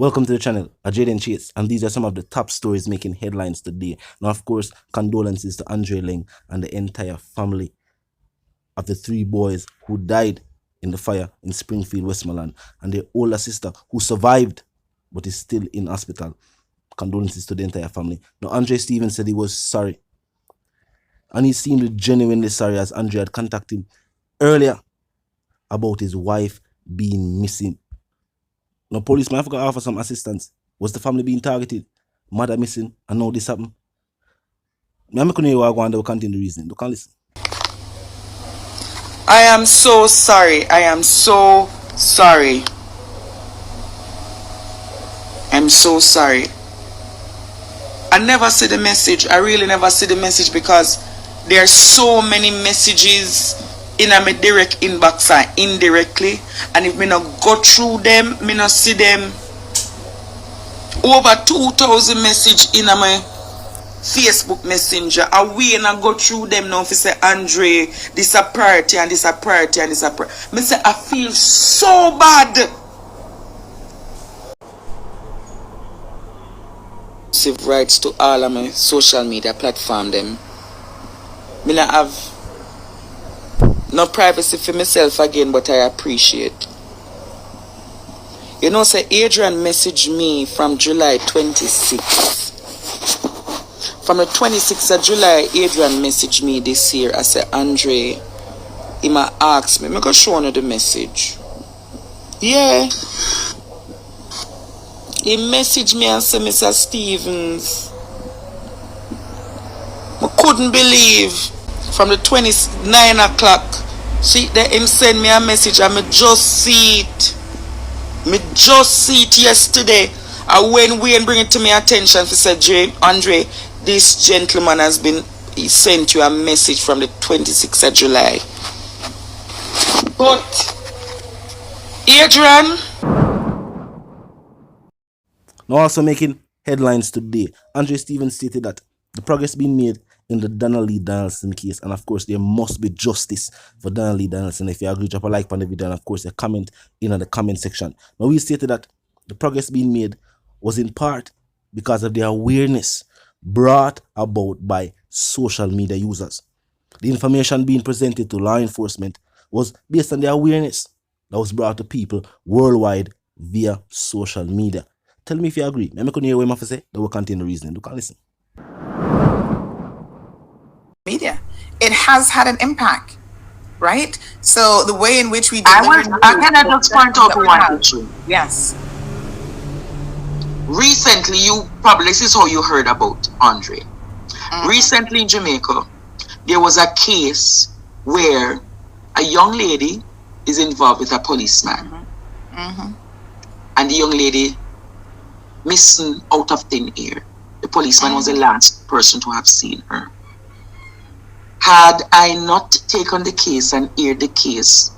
Welcome to the channel, Jaden Chase, and these are some of the top stories making headlines today. Now, of course, condolences to Andre Ling and the entire family of the 3 boys who died in the fire in Springfield, Westmoreland, and their older sister who survived but is still in hospital. Condolences to the entire family. Now, Andre Stevens said he was sorry, and he seemed genuinely sorry as Andre had contacted him earlier about his wife being missing. Now, police might have to offer some assistance. Was the family being targeted? Mother missing? And now this happened? I'm not going to go and continue the reasoning. You can listen. I am so sorry. I am so sorry. I'm so sorry. I never see the message. I really never see the message because there are so many messages in my direct inbox and indirectly, and if me not go through them, me not see them. Over 2,000 message in my Facebook Messenger. I we and go through them now. If you say Andre, this a priority and this a priority and this a priority. Me say I feel so bad. Exclusive rights to all of my social media platform them. Me not have no privacy for myself again, but I appreciate. You know, say Adrian messaged me from July 26th. From the 26th of July, Adrian messaged me this year. I said, Andre, he might ask me. I'm going to show you the message. Yeah. He messaged me and said, Mr. Stevens, I couldn't believe from the 29 o'clock. See, that him send me a message and me just see it. Me just see it yesterday. And when Wayne bring it to my attention, he said, Andre, this gentleman he sent you a message from the 26th of July. But, Adrian. Now, also making headlines today, Andre Stevens stated that the progress being made in the Donna Lee Donaldson case, and of course there must be justice for Donna Lee Donaldson. If you agree, drop a like on the video, and of course a comment in the comment section. Now, we stated that the progress being made was in part because of the awareness brought about by social media users. The information being presented to law enforcement was based on the awareness that was brought to people worldwide via social media. Tell me if you agree. I'm going to hear what I have to say. That will contain the reasoning. You can listen. Media, it has had an impact, right? So the way in which we I can just point out one issue. Yes. Recently, this is how you heard about Andre. Recently in Jamaica, there was a case where a young lady is involved with a policeman. And the young lady missing out of thin air. The policeman was the last person to have seen her. Had I not taken the case and aired the case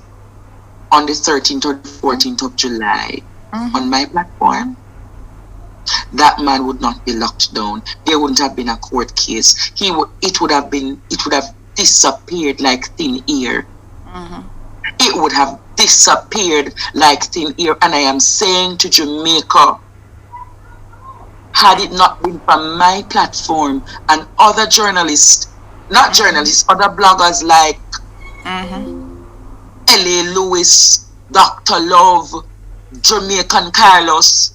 on the 13th or 14th of July on my platform, that man would not be locked down. There wouldn't have been a court case. It would have disappeared like thin air. It would have disappeared like thin air. And I am saying to Jamaica, had it not been for my platform and other journalists, not journalists, other bloggers like L.A. Lewis, Dr. Love, Jamaican Carlos,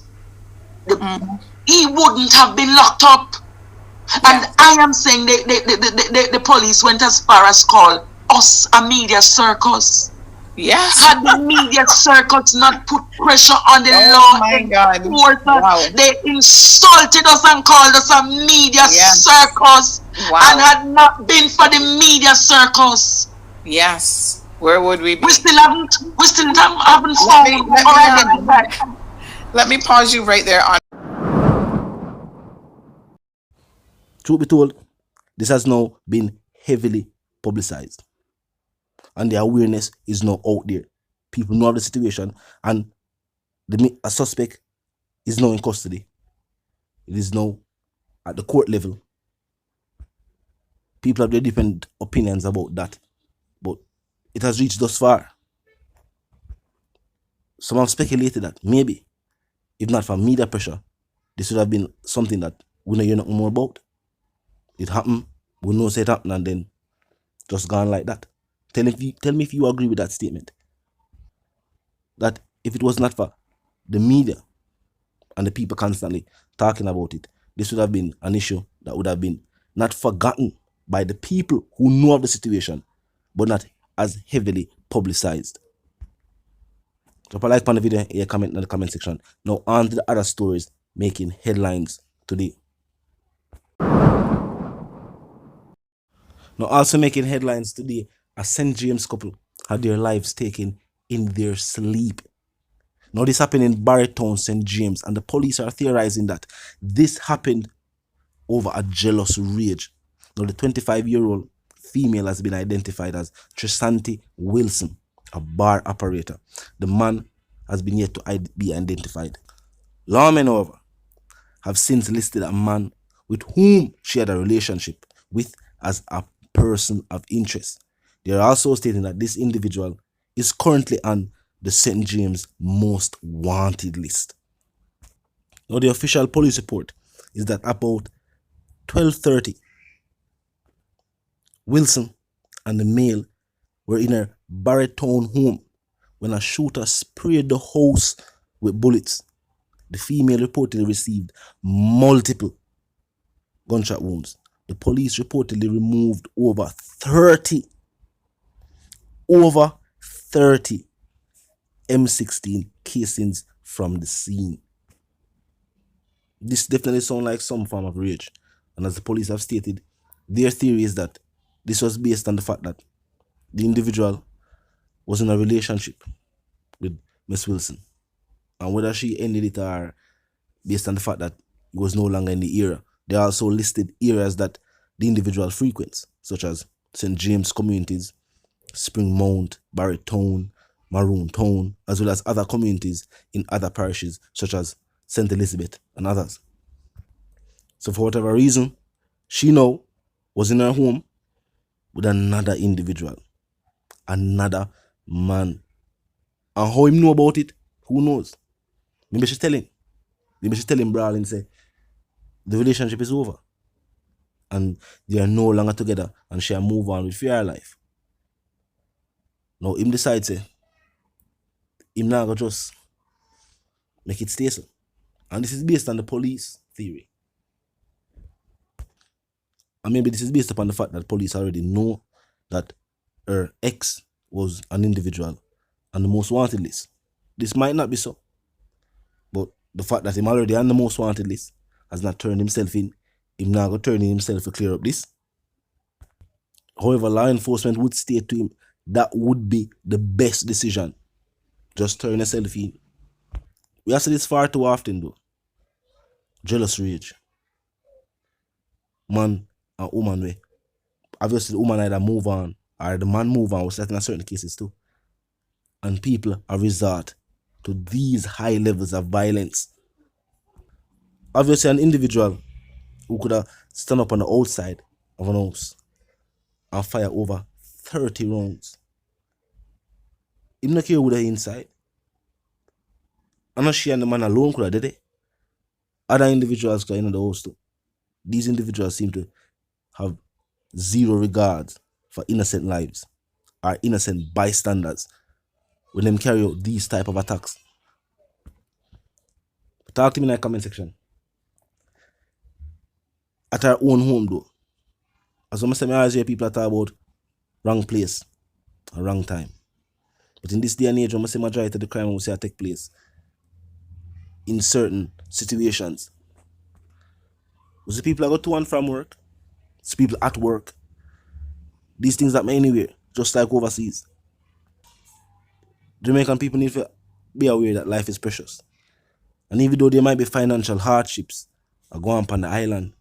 he wouldn't have been locked up. And I am saying the police went as far as call us a media circus. Yes. Had the media circuits not put pressure on the law enforcement, they insulted us and called us a media circus. And had not been for the media circus, where would we be? We still haven't found. Let me pause you right there. Truth be told, this has now been heavily publicized, and the awareness is now out there. People know of the situation, and a suspect is now in custody. It is now at the court level. People have their different opinions about that, but it has reached thus far. Some have speculated that maybe If not for media pressure, this would have been something that we know you're not more about. It happened, we know say it happened, and then just gone like that. Tell me if you agree with that statement. That if it was not for the media and the people constantly talking about it, this would have been an issue that would have been not forgotten by the people who know of the situation, but not as heavily publicized. Drop a like on the video, here comment in the comment section. Now on to the other stories making headlines today. Now also making headlines today, a St. James couple had their lives taken in their sleep. Now this happened in Barrytown, St. James, and the police are theorizing that this happened over a jealous rage. Now the 25-year-old female has been identified as Trisanti Wilson, a bar operator. The man has been yet to be identified. Lawmen, however, have since listed a man with whom she had a relationship with as a person of interest. They are also stating that this individual is currently on the St. James most wanted list. Now the official police report is that about 12:30, Wilson and the male were in a Barrytown home when a shooter sprayed the house with bullets. The female reportedly received multiple gunshot wounds. The police reportedly removed over 30 M16 casings from the scene. This definitely sounds like some form of rage. And as the police have stated, their theory is that this was based on the fact that the individual was in a relationship with Miss Wilson. And whether she ended it or based on the fact that it was no longer in the area. They also listed areas that the individual frequents, such as St. James communities, Spring Mount, Barrytown, Maroon Town, as well as other communities in other parishes, such as St. Elizabeth and others. So for whatever reason, she now was in her home with another individual, another man. And how him know about it, who knows? Maybe she's telling. Maybe she's telling Brawl and say, the relationship is over. And they are no longer together and she'll move on with her life. Now him decides say, him now go just make it stay so. And this is based on the police theory. And maybe this is based upon the fact that police already know that her ex was an individual on the most wanted list. This might not be so. But the fact that him already on the most wanted list has not turned himself in. Him now go turn himself to clear up this. However, law enforcement would state to him that would be the best decision. Just turn yourself in. We have said this far too often though. Jealous rage. Man and woman way. Obviously the woman either move on or the man move on, was that in certain cases too. And people are resort to these high levels of violence. Obviously an individual who could have stand up on the outside of an house and fire over 30 rounds. Him not care who they inside. And not she and the man alone could have did it. Other individuals could have in the house too. These individuals seem to have zero regard for innocent lives or innocent bystanders when them carry out these type of attacks. Talk to me in the comment section. At our own home though, as I say, I always hear people talk about wrong place or wrong time. But in this day and age, I say majority of the crime will say take place in certain situations. We see people that go to and from work, see people at work. These things happen anywhere, just like overseas. Jamaican people need to be aware that life is precious. And even though there might be financial hardships go on the island,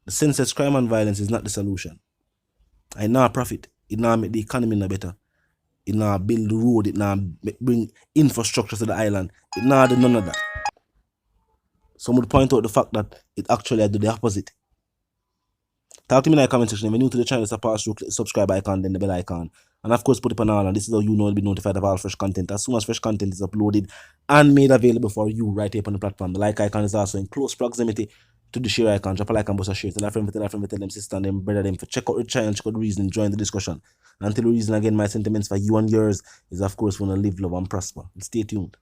the senseless crime and violence is not the solution. It not profit. It not make the economy no better. It not build the road. It not bring infrastructure to the island. It not do none of that. Some would point out the fact that it actually do the opposite. Talk to me in the comment section. If you're new to the channel, so pass through, click the subscribe icon, then the bell icon, And of course, put it on all. And this is how you know you'll be notified of all fresh content. As soon as fresh content is uploaded and made available for you right here on the platform. The like icon is also in close proximity to the share icon. Drop a like and bust a share. Tell a friend, tell them sister and them brother them for check out the channel, check out the reason, join the discussion. Until the reason again, my sentiments for you and yours is of course want to live, love and prosper. Stay tuned.